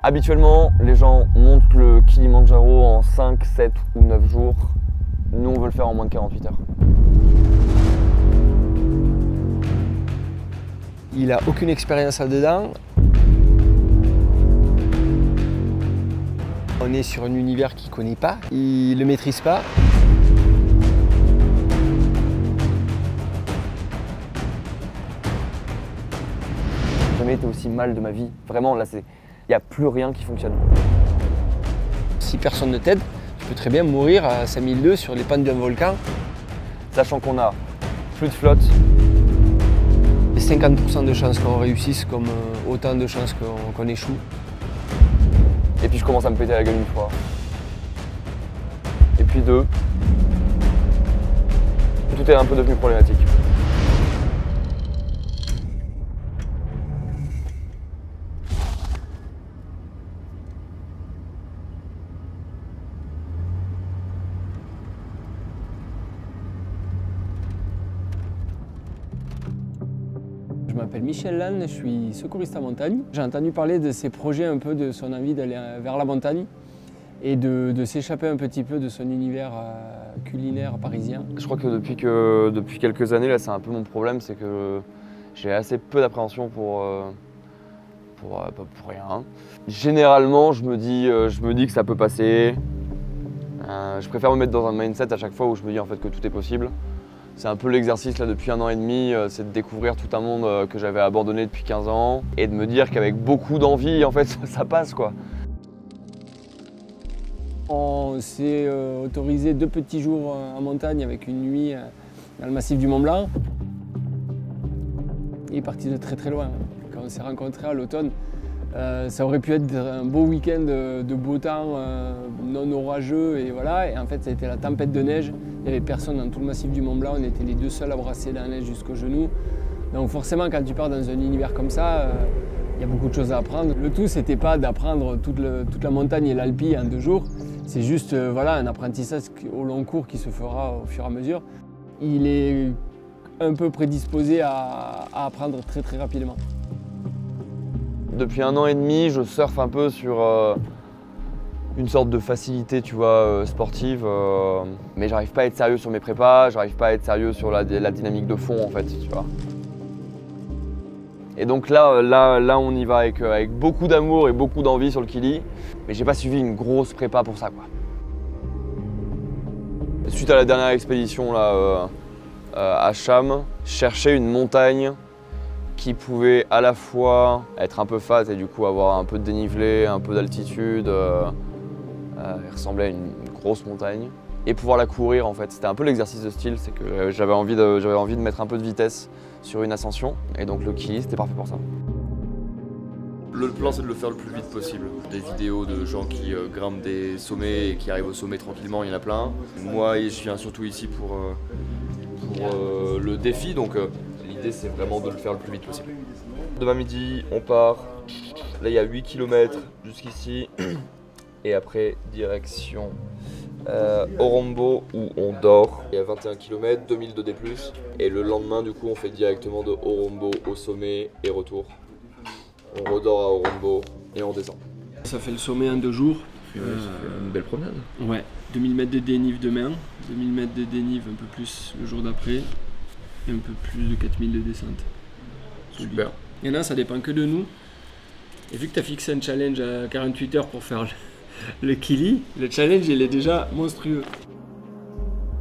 Habituellement, les gens montent le Kilimandjaro en 5, 7 ou 9 jours. Nous, on veut le faire en moins de 48 heures. Il n'a aucune expérience là-dedans. On est sur un univers qu'il ne connaît pas, il ne le maîtrise pas. J'ai jamais été aussi mal de ma vie. Vraiment, là, il n'y a plus rien qui fonctionne. Si personne ne t'aide, tu peux très bien mourir à 5002 sur les pentes d'un volcan. Sachant qu'on a plus de flotte. 50% de chances qu'on réussisse comme autant de chances qu'on échoue. Et puis je commence à me péter la gueule une fois. Et puis deux. Tout est un peu devenu problématique. Je m'appelle Michel Lannes, je suis secouriste en montagne. J'ai entendu parler de ses projets, un peu de son envie d'aller vers la montagne et de s'échapper un petit peu de son univers culinaire parisien. Je crois que depuis quelques années, là, c'est un peu mon problème, c'est que j'ai assez peu d'appréhension pour rien. Généralement, je me dis que ça peut passer. Je préfère me mettre dans un mindset à chaque fois où je me dis en fait que tout est possible. C'est un peu l'exercice là depuis 1 an et demi, c'est de découvrir tout un monde que j'avais abandonné depuis 15 ans et de me dire qu'avec beaucoup d'envie, en fait, ça passe quoi. On s'est autorisé 2 petits jours en montagne avec une nuit dans le massif du Mont Blanc. Il est parti de très très loin. Quand on s'est rencontrés à l'automne, ça aurait pu être un beau week-end de beau temps, non orageux et voilà. Et en fait, ça a été la tempête de neige. Il n'y avait personne dans tout le massif du Mont Blanc. On était les 2 seuls à brasser la neige jusqu'aux genoux. Donc forcément, quand tu pars dans un univers comme ça, il y a beaucoup de choses à apprendre. Le tout, c'était pas d'apprendre toute la montagne et l'Alpi en 2 jours. C'est juste voilà, un apprentissage au long cours qui se fera au fur et à mesure. Il est un peu prédisposé à apprendre très très rapidement. Depuis 1 an et demi, je surfe un peu sur une sorte de facilité, tu vois, sportive. Mais j'arrive pas à être sérieux sur mes prépas, j'arrive pas à être sérieux sur la dynamique de fond en fait, tu vois. Et donc là on y va avec beaucoup d'amour et beaucoup d'envie sur le Kili. Mais j'ai pas suivi une grosse prépa pour ça, quoi. Suite à la dernière expédition là, à Cham, chercher une montagne qui pouvait à la fois être un peu fat et du coup avoir un peu de dénivelé, un peu d'altitude, ressembler à une grosse montagne, et pouvoir la courir en fait. C'était un peu l'exercice de style, c'est que j'avais envie de mettre un peu de vitesse sur une ascension, et donc le Kili c'était parfait pour ça. Le plan c'est de le faire le plus vite possible. Des vidéos de gens qui grimpent des sommets et qui arrivent au sommet tranquillement, il y en a plein. Moi je viens surtout ici pour le défi, donc l'idée c'est vraiment de le faire le plus vite possible. Demain midi on part, là il y a 8 km jusqu'ici, et après direction Orombo où on dort. Il y a 21 km, 2000 de D+, et le lendemain du coup on fait directement de Orombo au sommet et retour. On redort à Orombo et on descend. Ça fait le sommet en 2 jours. C'est une belle promenade. Ouais, 2000 mètres de dénive demain, 2000 mètres de dénive un peu plus le jour d'après, et un peu plus de 4000 de descente. Super. Et là, ça dépend que de nous. Et vu que tu as fixé un challenge à 48 heures pour faire le Kili, le challenge il est déjà monstrueux.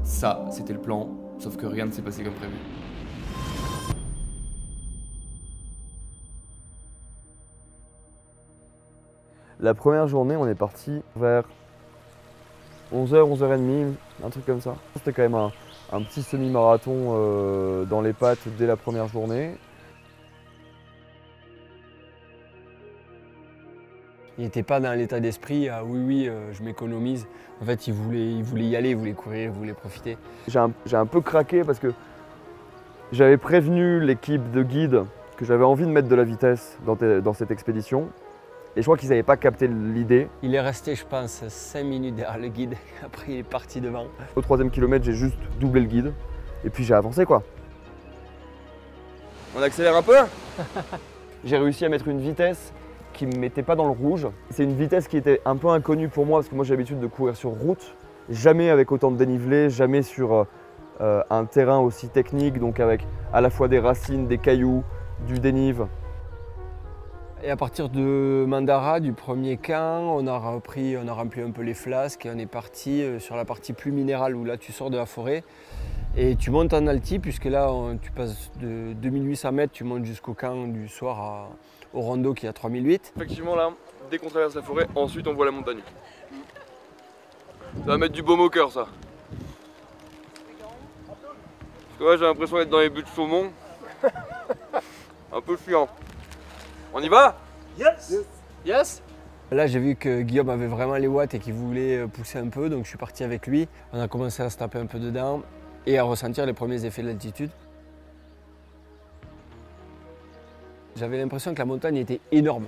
Ça, c'était le plan, sauf que rien ne s'est passé comme prévu. La première journée, on est parti vers 11h, 11h30, un truc comme ça. C'était quand même un petit semi-marathon dans les pattes dès la première journée. Il n'était pas dans l'état d'esprit oui, je m'économise. En fait, il voulait y aller, il voulait courir, il voulait profiter. J'ai un peu craqué parce que j'avais prévenu l'équipe de guides que j'avais envie de mettre de la vitesse dans cette expédition. Et je crois qu'ils n'avaient pas capté l'idée. Il est resté, je pense, 5 minutes derrière le guide. Après, il est parti devant. Au 3e kilomètre, j'ai juste doublé le guide. Et puis j'ai avancé, quoi. On accélère un peu. J'ai réussi à mettre une vitesse qui ne me mettait pas dans le rouge. C'est une vitesse qui était un peu inconnue pour moi parce que moi j'ai l'habitude de courir sur route. Jamais avec autant de dénivelé, jamais sur un terrain aussi technique, donc avec à la fois des racines, des cailloux, du dénive. Et à partir de Mandara, du premier camp, on a rempli un peu les flasques et on est parti sur la partie plus minérale où là tu sors de la forêt et tu montes en alti puisque là tu passes de 2800 mètres, tu montes jusqu'au camp du soir au Rondo qui est à 3008. Effectivement là, dès qu'on traverse la forêt, ensuite on voit la montagne. Ça va mettre du baume au cœur ça. Parce que là j'ai l'impression d'être dans les buts de saumon. Un peu chiant. On y va? Yes! Yes! Là j'ai vu que Guillaume avait vraiment les watts et qu'il voulait pousser un peu, donc je suis parti avec lui. On a commencé à se taper un peu dedans et à ressentir les premiers effets de l'altitude. J'avais l'impression que la montagne était énorme,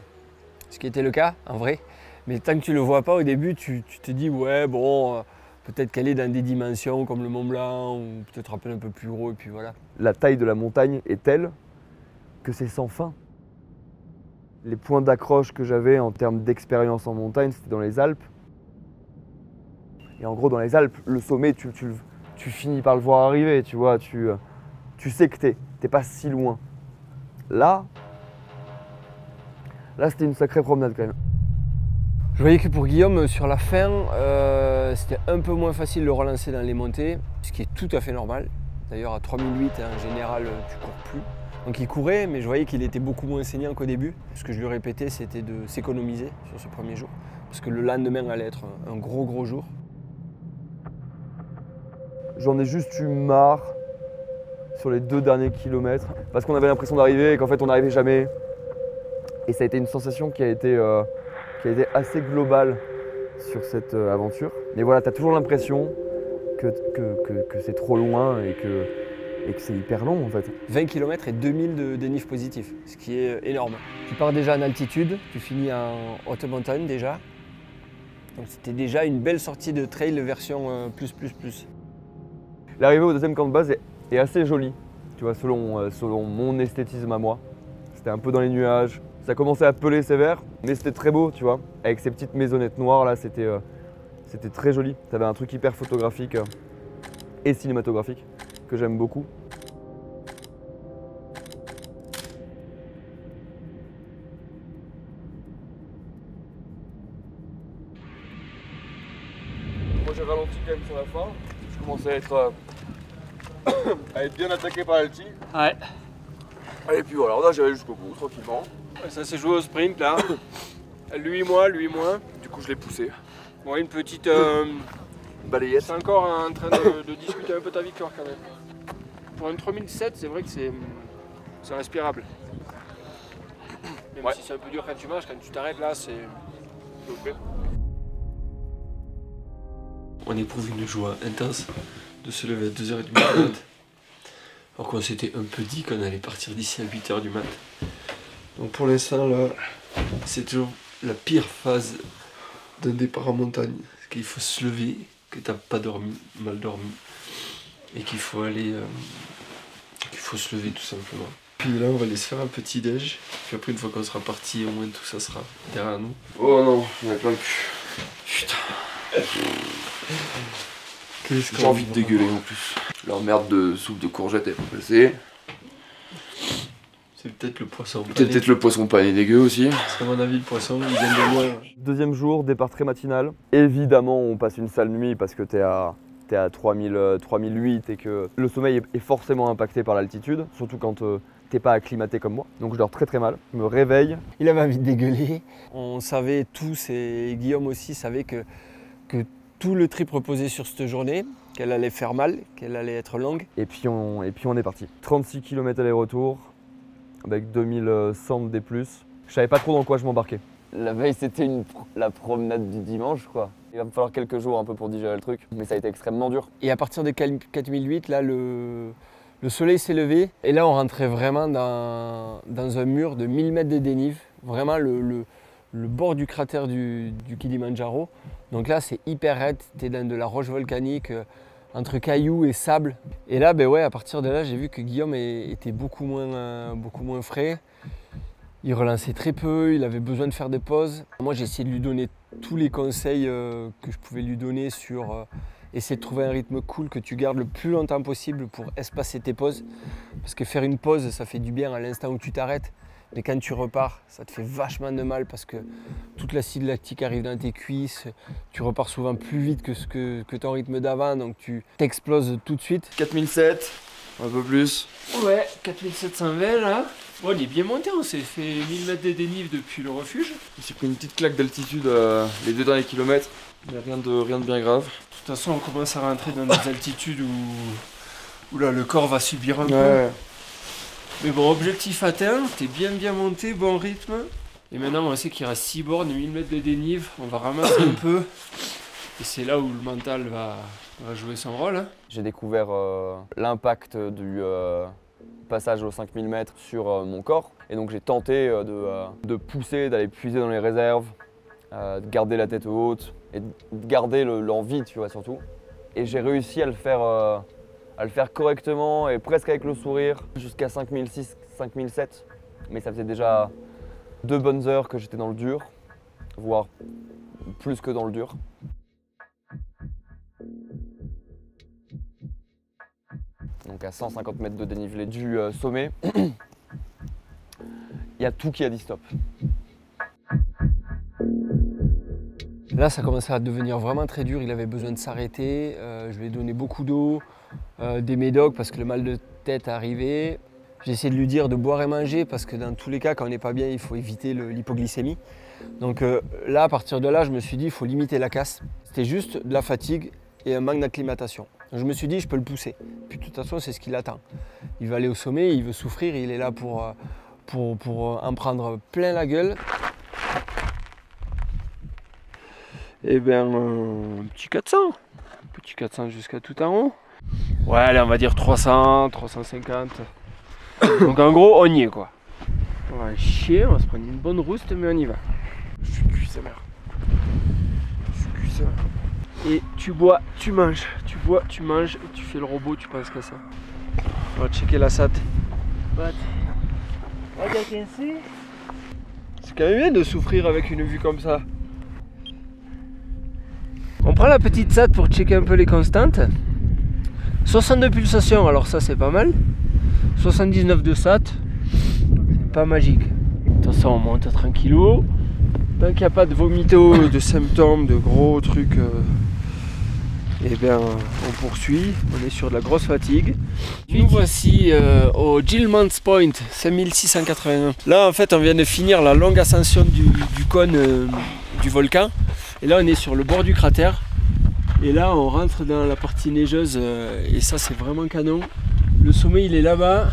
ce qui était le cas en vrai. Mais tant que tu ne le vois pas au début, tu te dis ouais bon, peut-être qu'elle est dans des dimensions comme le Mont Blanc ou peut-être un peu plus gros et puis voilà. La taille de la montagne est telle que c'est sans fin. Les points d'accroche que j'avais en termes d'expérience en montagne, c'était dans les Alpes. Et en gros, dans les Alpes, le sommet, tu finis par le voir arriver, tu vois. Tu sais que t'es pas si loin. Là, c'était une sacrée promenade quand même. Je voyais que pour Guillaume, sur la fin, c'était un peu moins facile de le relancer dans les montées, ce qui est tout à fait normal. D'ailleurs, à 3008, en général, tu cours plus. Donc il courait, mais je voyais qu'il était beaucoup moins saignant qu'au début. Ce que je lui répétais, c'était de s'économiser sur ce premier jour. Parce que le lendemain allait être un gros jour. J'en ai juste eu marre sur les 2 derniers kilomètres. Parce qu'on avait l'impression d'arriver et qu'en fait on n'arrivait jamais. Et ça a été une sensation qui a été assez globale sur cette aventure. Mais voilà, tu as toujours l'impression que c'est trop loin et que c'est hyper long en fait. 20 km et 2000 de dénive positif, ce qui est énorme. Tu pars déjà en altitude, tu finis en haute montagne déjà. Donc c'était déjà une belle sortie de trail version plus. L'arrivée au deuxième camp de base est assez jolie, tu vois, selon mon esthétisme à moi. C'était un peu dans les nuages, ça commençait à peler sévère, mais c'était très beau, tu vois. Avec ces petites maisonnettes noires là, c'était très joli. Tu avais un truc hyper photographique et cinématographique que j'aime beaucoup. Moi j'ai ralenti quand même sur la fin. Je commençais à être bien attaqué par l'alti. Ouais. Et puis voilà, là j'allais jusqu'au bout tranquillement. Ça s'est joué au sprint là. Lui, moi. Du coup je l'ai poussé. Bon, une petite balayette. C'est encore en train de discuter un peu ta victoire quand même. Pour un 3007, c'est vrai que c'est respirable. Même si c'est un peu dur quand tu marches, quand tu t'arrêtes là, c'est... On éprouve une joie intense de se lever à 2h du matin. Alors qu'on s'était un peu dit qu'on allait partir d'ici à 8h du mat. Donc pour l'instant là, c'est toujours la pire phase d'un départ en montagne. C'est qu'il faut se lever, que t'as pas dormi, mal dormi. Et qu'il faut aller... qu'il faut se lever tout simplement. Puis là on va aller se faire un petit déj. Puis après une fois qu'on sera parti, au moins tout ça sera derrière nous. Oh non, j'en ai plein le cul. Putain. J'ai envie de dégueuler en plus. Leur merde de soupe de courgettes est pas passée. C'est peut-être le poisson pané. Peut-être le poisson pané dégueu aussi. Parce qu'à mon avis le poisson il vient de loin. Deuxième jour, départ très matinal. Évidemment on passe une sale nuit parce que t'es à 3008 et que le sommeil est forcément impacté par l'altitude, surtout quand t'es pas acclimaté comme moi. Donc je dors très mal, je me réveille. Il avait envie de dégueuler. On savait tous, et Guillaume aussi savait que tout le trip reposait sur cette journée, qu'elle allait faire mal, qu'elle allait être longue. Et puis on est parti. 36 km aller-retour, avec 2100 de D+. Je savais pas trop dans quoi je m'embarquais. La veille, c'était la promenade du dimanche, quoi. Il va me falloir quelques jours un peu pour digérer le truc, mais ça a été extrêmement dur. Et à partir de 4008, là, le soleil s'est levé. Et là, on rentrait vraiment dans un mur de 1000 mètres de dénive. Vraiment le bord du cratère du Kilimandjaro. Donc là, c'est hyper raide. Tu es dans de la roche volcanique, entre cailloux et sable. Et là, ben ouais, à partir de là, j'ai vu que Guillaume était beaucoup moins frais. Il relançait très peu, il avait besoin de faire des pauses. Moi, j'ai essayé de lui donner tous les conseils que je pouvais lui donner sur essayer de trouver un rythme cool que tu gardes le plus longtemps possible pour espacer tes pauses. Parce que faire une pause, ça fait du bien à l'instant où tu t'arrêtes. Mais quand tu repars, ça te fait vachement de mal parce que toute l'acide lactique arrive dans tes cuisses. Tu repars souvent plus vite que ton rythme d'avant, donc tu t'exploses tout de suite. 4007, un peu plus. Ouais, 4720 là. Bon, il est bien monté, on s'est fait 1000 mètres de dénive depuis le refuge. Il s'est pris une petite claque d'altitude les 2 derniers kilomètres. Mais rien de bien grave. De toute façon, on commence à rentrer dans des altitudes où là, le corps va subir un peu. Ouais. Mais bon, objectif atteint, t'es bien monté, bon rythme. Et maintenant, on sait qu'il reste 6 bornes, 1000 mètres de dénive. On va ramasser un peu. Et c'est là où le mental va jouer son rôle. Hein. J'ai découvert l'impact du passage aux 5000 mètres sur mon corps. Et donc j'ai tenté de pousser, d'aller puiser dans les réserves, de garder la tête haute et de garder l'envie, tu vois, surtout. Et j'ai réussi à le faire correctement et presque avec le sourire jusqu'à 5006, 5007. Mais ça faisait déjà 2 bonnes heures que j'étais dans le dur, voire plus que dans le dur. Donc à 150 mètres de dénivelé du sommet, il y a tout qui a dit stop. Là, ça commençait à devenir vraiment très dur. Il avait besoin de s'arrêter. Je lui ai donné beaucoup d'eau, des médocs parce que le mal de tête arrivait. J'ai essayé de lui dire de boire et manger parce que dans tous les cas, quand on n'est pas bien, il faut éviter l'hypoglycémie. Donc là, à partir de là, je me suis dit il faut limiter la casse. C'était juste de la fatigue et un manque d'acclimatation. Je me suis dit je peux le pousser. Puis de toute façon, c'est ce qu'il attend. Il va aller au sommet, il veut souffrir, il est là pour en prendre plein la gueule. Eh bien, un petit 400. Un petit 400 jusqu'à tout en haut. Ouais, allez, on va dire 300, 350. Donc en gros, on y est quoi. On va chier, on va se prendre une bonne rouste, mais on y va. Je suis cuit, sa mère. Je suis cuit, sa mère. Et tu bois, tu manges. Tu bois, tu manges, et tu fais le robot, tu penses qu'à ça. On va checker la SAT. C'est quand même bien de souffrir avec une vue comme ça. On prend la petite SAT pour checker un peu les constantes. 62 pulsations, alors ça c'est pas mal. 79 de SAT, pas magique. De toute façon on monte tranquillou. Tant qu'il n'y a pas de vomito, de symptômes, de gros trucs, eh bien on poursuit. On est sur de la grosse fatigue. Nous voici au Gilman's Point, 5681. Là en fait on vient de finir la longue ascension du cône du volcan. Et là on est sur le bord du cratère. Et là on rentre dans la partie neigeuse et ça c'est vraiment canon. Le sommet il est là-bas.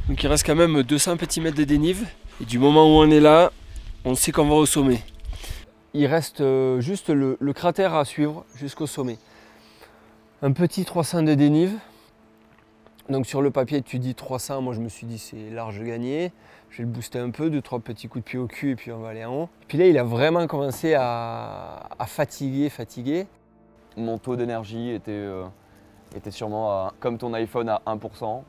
Donc il reste quand même 200 petits mètres de dénive. Et du moment où on est là, on sait qu'on va au sommet. Il reste juste le cratère à suivre jusqu'au sommet. Un petit 300 de dénive. Donc sur le papier tu dis 300, moi je me suis dit c'est large gagné. Je vais le booster un peu, 2-3 petits coups de pied au cul et puis on va aller en haut. Puis là il a vraiment commencé à fatiguer. Mon taux d'énergie était sûrement comme ton iPhone à 1%.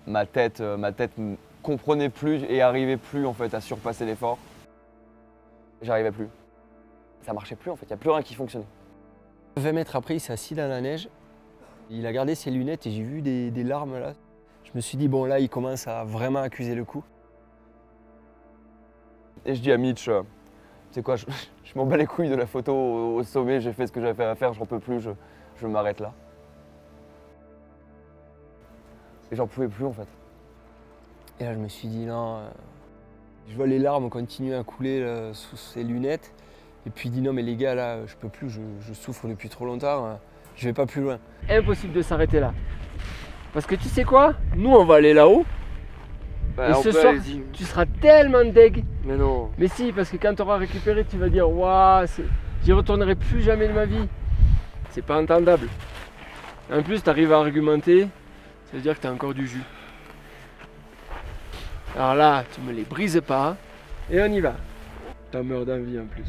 Ma tête ne comprenait plus et arrivait plus en fait à surpasser l'effort. J'arrivais plus. Ça marchait plus en fait, il n'y a plus rien qui fonctionnait. 20 mètres après, il s'est assis dans la neige. Il a gardé ses lunettes et j'ai vu des larmes là. Je me suis dit bon là il commence à vraiment accuser le coup. Et je dis à Mitch, tu sais quoi, je m'en bats les couilles de la photo au sommet, j'ai fait ce que j'avais à faire, j'en peux plus, je m'arrête là. Et j'en pouvais plus en fait. Et là je me suis dit non, je vois les larmes continuer à couler là, sous ses lunettes. Et puis il dit non mais les gars là je peux plus, je souffre depuis trop longtemps, je vais pas plus loin. Impossible de s'arrêter là. Parce que tu sais quoi, nous on va aller là-haut. Et ce soir, tu seras tellement deg. Mais non. Mais si, parce que quand tu auras récupéré, tu vas dire waouh, j'y retournerai plus jamais de ma vie. C'est pas entendable. En plus, tu arrives à argumenter, ça veut dire que tu as encore du jus. Alors là, tu me les brises pas et on y va. T'en meurs d'envie en plus.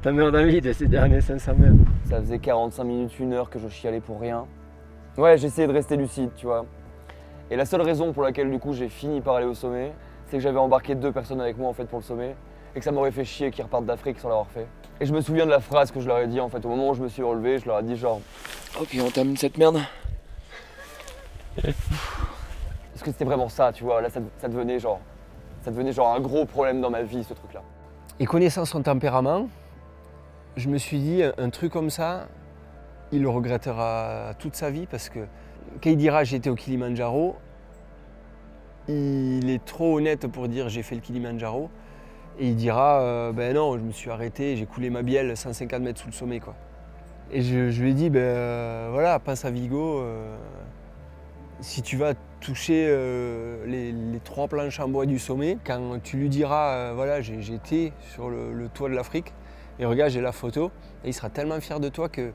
T'en meurs d'envie de ces derniers 500 mètres. Ça faisait 45 minutes, 1 heure que je chialais pour rien. Ouais, j'essayais de rester lucide, tu vois. Et la seule raison pour laquelle du coup j'ai fini par aller au sommet, c'est que j'avais embarqué 2 personnes avec moi en fait pour le sommet et que ça m'aurait fait chier qu'ils repartent d'Afrique sans l'avoir fait. Et je me souviens de la phrase que je leur ai dit en fait au moment où je me suis relevé, je leur ai dit genre Ok, on termine cette merde. parce que c'était vraiment ça, tu vois, là ça devenait genre un gros problème dans ma vie ce truc là. Et connaissant son tempérament, je me suis dit un truc comme ça, il le regrettera toute sa vie parce que quand il dira j'étais au Kilimandjaro, il est trop honnête pour dire j'ai fait le Kilimandjaro et il dira ben non, je me suis arrêté, j'ai coulé ma bielle 150 mètres sous le sommet quoi. Et je lui ai dit voilà, pense à Vigo, si tu vas toucher les 3 planches en bois du sommet, quand tu lui diras voilà j'étais sur le toit de l'Afrique et regarde j'ai la photo, et il sera tellement fier de toi que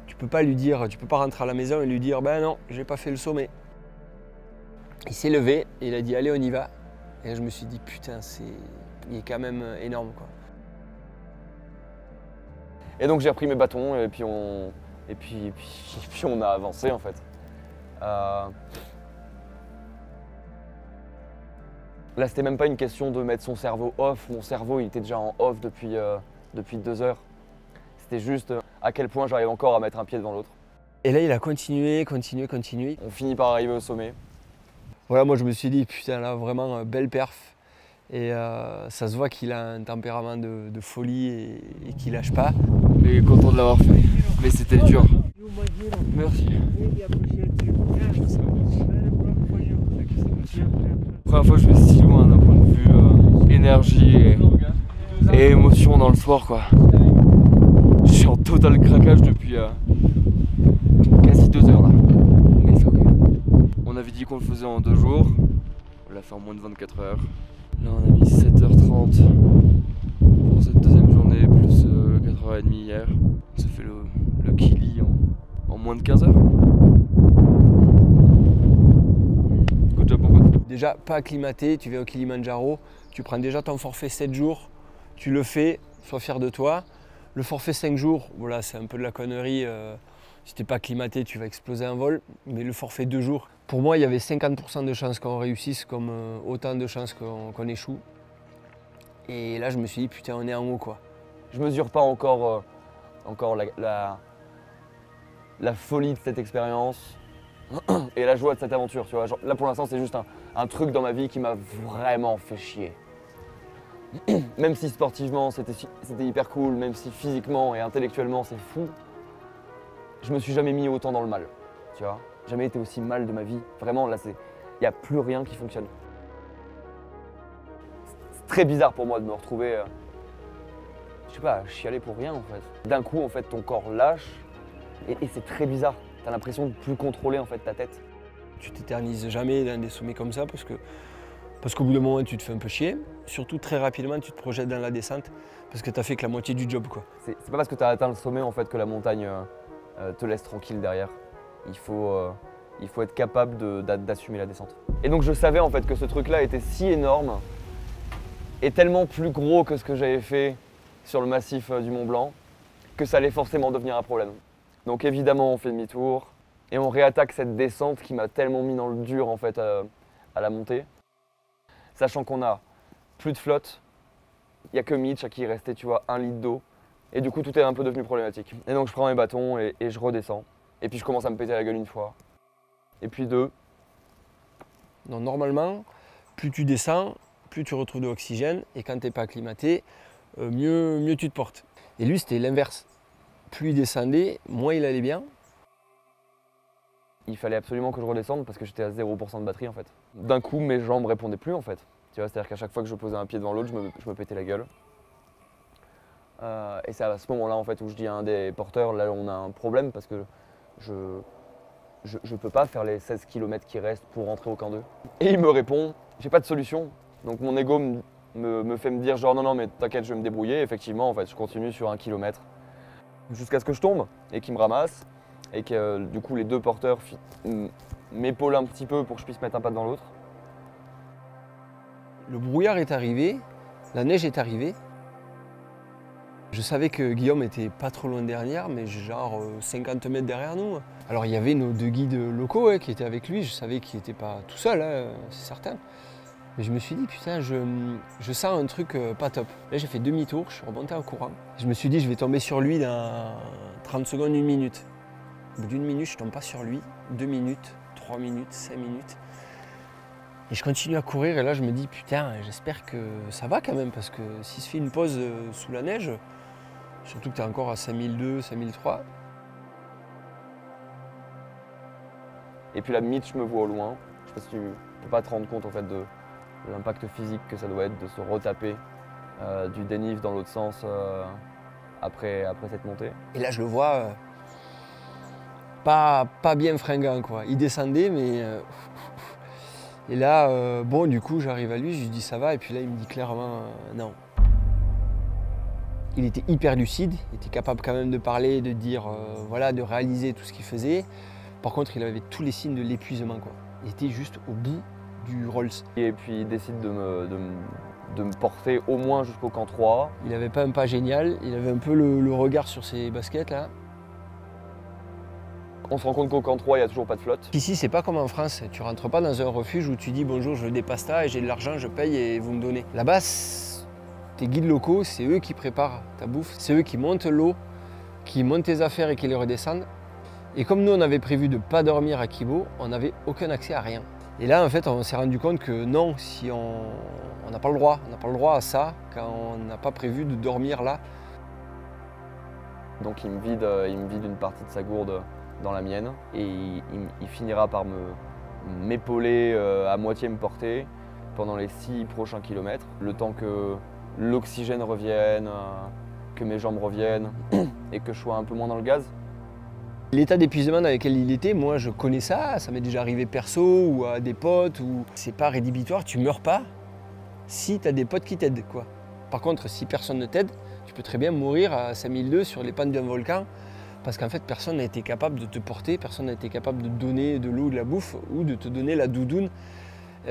tu peux pas lui dire, tu peux pas rentrer à la maison et lui dire ben non, j'ai pas fait le sommet. Il s'est levé et il a dit allez on y va. Et je me suis dit putain il est quand même énorme quoi. Et donc j'ai repris mes bâtons et puis on a avancé en fait. Là c'était même pas une question de mettre son cerveau off, mon cerveau il était déjà en off depuis 2 heures. C'était juste à quel point j'arrive encore à mettre un pied devant l'autre. Et là il a continué. On finit par arriver au sommet. Voilà, moi je me suis dit putain là vraiment belle perf. Et ça se voit qu'il a un tempérament de folie et qu'il lâche pas. Et content de l'avoir fait, mais c'était dur. Merci. Première fois que je vais si loin d'un point de vue énergie et émotion dans le sport quoi. Je suis en total craquage depuis quasi 2 heures là. Mais c'est ok. On avait dit qu'on le faisait en 2 jours. On l'a fait en moins de 24 heures. Là on a mis 7h30 pour cette deuxième journée, plus 4h30 hier. Ça fait le Kili en moins de 15 heures. Good job mon pote. Déjà pas acclimaté, tu viens au Kilimandjaro, tu prends déjà ton forfait 7 jours, tu le fais, sois fier de toi. Le forfait 5 jours, voilà, c'est un peu de la connerie. Si t'es pas acclimaté, tu vas exploser un vol. Mais le forfait 2 jours, pour moi, il y avait 50% de chances qu'on réussisse comme autant de chances qu'on échoue. Et là, je me suis dit, putain, on est en haut, quoi. Je mesure pas encore la folie de cette expérience et la joie de cette aventure, tu vois. Genre, là, pour l'instant, c'est juste un truc dans ma vie qui m'a vraiment fait chier. Même si sportivement c'était hyper cool, même si physiquement et intellectuellement c'est fou, je me suis jamais mis autant dans le mal, tu vois. Jamais été aussi mal de ma vie. Vraiment, là, il n'y a plus rien qui fonctionne. C'est très bizarre pour moi de me retrouver, je sais pas, à chialer pour rien en fait. D'un coup, en fait, ton corps lâche et c'est très bizarre. T'as l'impression de plus contrôler en fait ta tête. Tu t'éternises jamais dans des sommets comme ça parce qu'au bout d'un moment, tu te fais un peu chier. Surtout, très rapidement, tu te projettes dans la descente parce que tu n'as fait que la moitié du job, quoi. C'est pas parce que tu as atteint le sommet en fait, que la montagne te laisse tranquille derrière. Il faut être capable d'assumer la descente. Et donc, je savais en fait que ce truc-là était si énorme et tellement plus gros que ce que j'avais fait sur le massif du Mont Blanc que ça allait forcément devenir un problème. Donc, évidemment, on fait demi-tour et on réattaque cette descente qui m'a tellement mis dans le dur en fait à la montée. Sachant qu'on a plus de flotte, il n'y a que Mitch à qui il restait, tu vois, 1 litre d'eau. Et du coup, tout est un peu devenu problématique. Et donc, je prends mes bâtons et je redescends. Et puis, je commence à me péter la gueule 1 fois. Et puis 2. Donc, normalement, plus tu descends, plus tu retrouves de l'oxygène. Et quand tu n'es pas acclimaté, mieux tu te portes. Et lui, c'était l'inverse. Plus il descendait, moins il allait bien. Il fallait absolument que je redescende parce que j'étais à 0% de batterie en fait. D'un coup, mes jambes répondaient plus en fait. Tu vois, c'est-à-dire qu'à chaque fois que je posais un pied devant l'autre, je me pétais la gueule. Et c'est à ce moment-là en fait où je dis à un des porteurs, là on a un problème parce que je peux pas faire les 16 km qui restent pour rentrer au camp 2. Et il me répond, j'ai pas de solution. Donc mon ego me fait me dire genre non mais t'inquiète, je vais me débrouiller. Et effectivement en fait, je continue sur 1 km jusqu'à ce que je tombe et qu'il me ramasse. Et que du coup les 2 porteurs m'épaulent un petit peu pour que je puisse mettre un pas dans l'autre. Le brouillard est arrivé, la neige est arrivée. Je savais que Guillaume était pas trop loin derrière, mais genre 50 mètres derrière nous. Alors il y avait nos 2 guides locaux qui étaient avec lui, je savais qu'il n'était pas tout seul, c'est certain. Mais je me suis dit, putain, je sens un truc pas top. Là j'ai fait demi-tour, je suis remonté en courant. Je me suis dit, je vais tomber sur lui dans 30 secondes, 1 minute. Au bout d'1 minute, je tombe pas sur lui, 2 minutes, 3 minutes, 5 minutes. Et je continue à courir et là je me dis, putain, j'espère que ça va quand même, parce que s'il se fait une pause sous la neige, surtout que tu es encore à 5002, 5003. Et puis là, Mitch me voit au loin. Je sais pas si tu peux pas te rendre compte en fait de l'impact physique que ça doit être de se retaper du dénive dans l'autre sens après cette montée. Et là je le vois pas bien fringant quoi. Il descendait mais... Et là, bon du coup j'arrive à lui, je lui dis ça va, et puis là il me dit clairement non. Il était hyper lucide, il était capable quand même de parler, de dire, voilà, de réaliser tout ce qu'il faisait. Par contre, il avait tous les signes de l'épuisement, quoi. Il était juste au bout du Rolls. Et puis il décide de me porter au moins jusqu'au camp 3. Il n'avait pas un pas génial, il avait un peu le regard sur ses baskets, là. On se rend compte qu'au camp 3, il n'y a toujours pas de flotte. Ici, c'est pas comme en France. Tu rentres pas dans un refuge où tu dis bonjour, je veux des pastas et j'ai de l'argent, je paye et vous me donnez. Là-bas, tes guides locaux, c'est eux qui préparent ta bouffe, c'est eux qui montent l'eau, qui montent tes affaires et qui les redescendent. Et comme nous, on avait prévu de ne pas dormir à Kibo, on n'avait aucun accès à rien. Et là, en fait, on s'est rendu compte que non, si on n'a pas le droit, on n'a pas le droit à ça quand on n'a pas prévu de dormir là. Donc il me vide une partie de sa gourde dans la mienne et il finira par m'épauler, à moitié me porter pendant les 6 prochains kilomètres, le temps que l'oxygène revienne, que mes jambes reviennent et que je sois un peu moins dans le gaz. L'état d'épuisement dans lequel il était, moi je connais ça m'est déjà arrivé perso ou à des potes, ou c'est pas rédhibitoire, tu meurs pas si tu as des potes qui t'aident, quoi. Par contre, si personne ne t'aide, tu peux très bien mourir à 5002 sur les pentes d'un volcan, parce qu'en fait personne n'a été capable de te porter, personne n'a été capable de te donner de l'eau, de la bouffe ou de te donner la doudoune,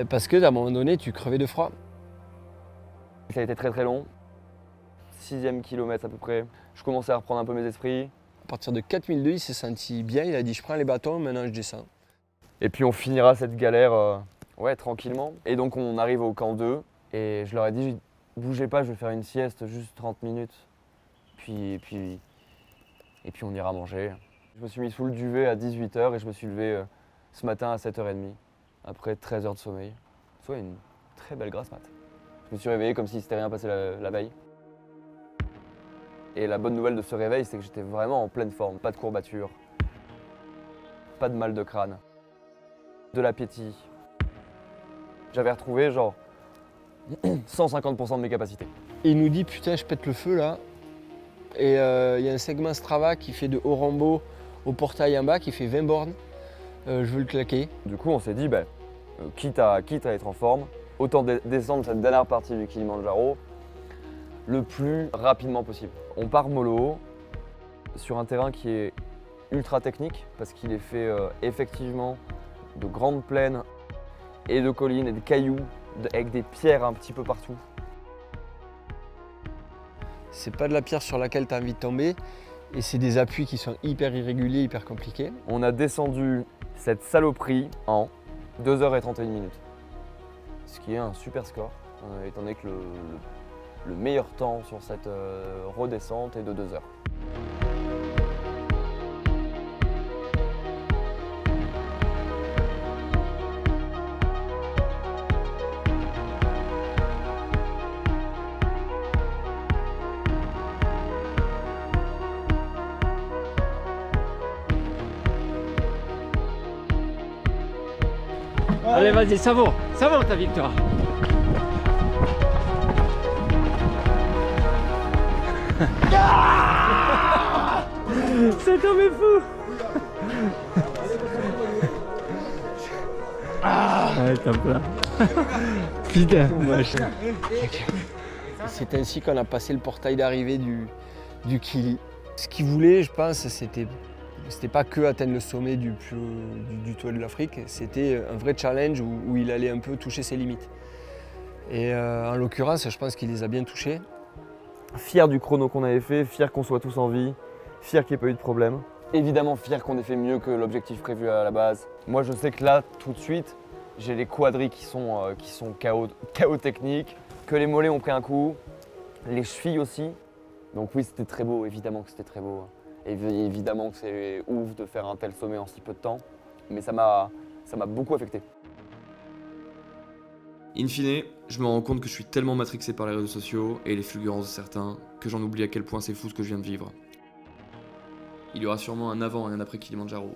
parce que à un moment donné tu crevais de froid. Ça a été très très long, 6e kilomètre à peu près, je commençais à reprendre un peu mes esprits. À partir de 4002, il s'est senti bien, il a dit je prends les bâtons, maintenant je descends. Et puis on finira cette galère ouais, tranquillement. Et donc on arrive au camp 2 et je leur ai dit bougez pas, je vais faire une sieste, juste 30 minutes. Puis on ira manger. Je me suis mis sous le duvet à 18 h et je me suis levé ce matin à 7 h 30, après 13 heures de sommeil. Soit une très belle grasse mat. Je me suis réveillé comme si s'était rien passé la veille. Et la bonne nouvelle de ce réveil, c'est que j'étais vraiment en pleine forme. Pas de courbatures, pas de mal de crâne, de l'appétit. J'avais retrouvé genre 150% de mes capacités. Et il nous dit putain je pète le feu là. Et il y a un segment Strava qui fait de Orambo au portail en bas qui fait 20 bornes. Je veux le claquer. Du coup on s'est dit quitte à être en forme, autant descendre cette dernière partie du Kilimandjaro le plus rapidement possible. On part mollo sur un terrain qui est ultra technique parce qu'il est fait effectivement de grandes plaines et de collines et de cailloux avec des pierres un petit peu partout. C'est pas de la pierre sur laquelle tu as envie de tomber et c'est des appuis qui sont hyper irréguliers, hyper compliqués. On a descendu cette saloperie en 2 h et 31 minutes. Ce qui est un super score, étant donné que le meilleur temps sur cette redescente est de 2 heures. Allez, vas-y, ça vaut ta victoire. Cet homme est fou. Ouais, top là. Putain, moche. C'est ainsi qu'on a passé le portail d'arrivée du Kili. Ce qu'il voulait, je pense, c'était pas que atteindre le sommet du toit de l'Afrique, c'était un vrai challenge où il allait un peu toucher ses limites. Et en l'occurrence, je pense qu'il les a bien touchées. fier du chrono qu'on avait fait, fier qu'on soit tous en vie, fier qu'il n'y ait pas eu de problème. Évidemment fier qu'on ait fait mieux que l'objectif prévu à la base. Moi je sais que là, tout de suite, j'ai les quadris qui sont KO techniques, que les mollets ont pris un coup, les chevilles aussi. Donc oui, c'était très beau, évidemment que c'était très beau. Évidemment que c'est ouf de faire un tel sommet en si peu de temps, mais ça m'a beaucoup affecté. In fine, je me rends compte que je suis tellement matrixé par les réseaux sociaux et les fulgurances de certains que j'en oublie à quel point c'est fou ce que je viens de vivre. Il y aura sûrement un avant et un après Kilimanjaro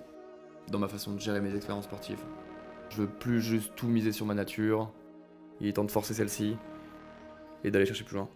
dans ma façon de gérer mes expériences sportives. Je veux plus juste tout miser sur ma nature, il est temps de forcer celle-ci et d'aller chercher plus loin.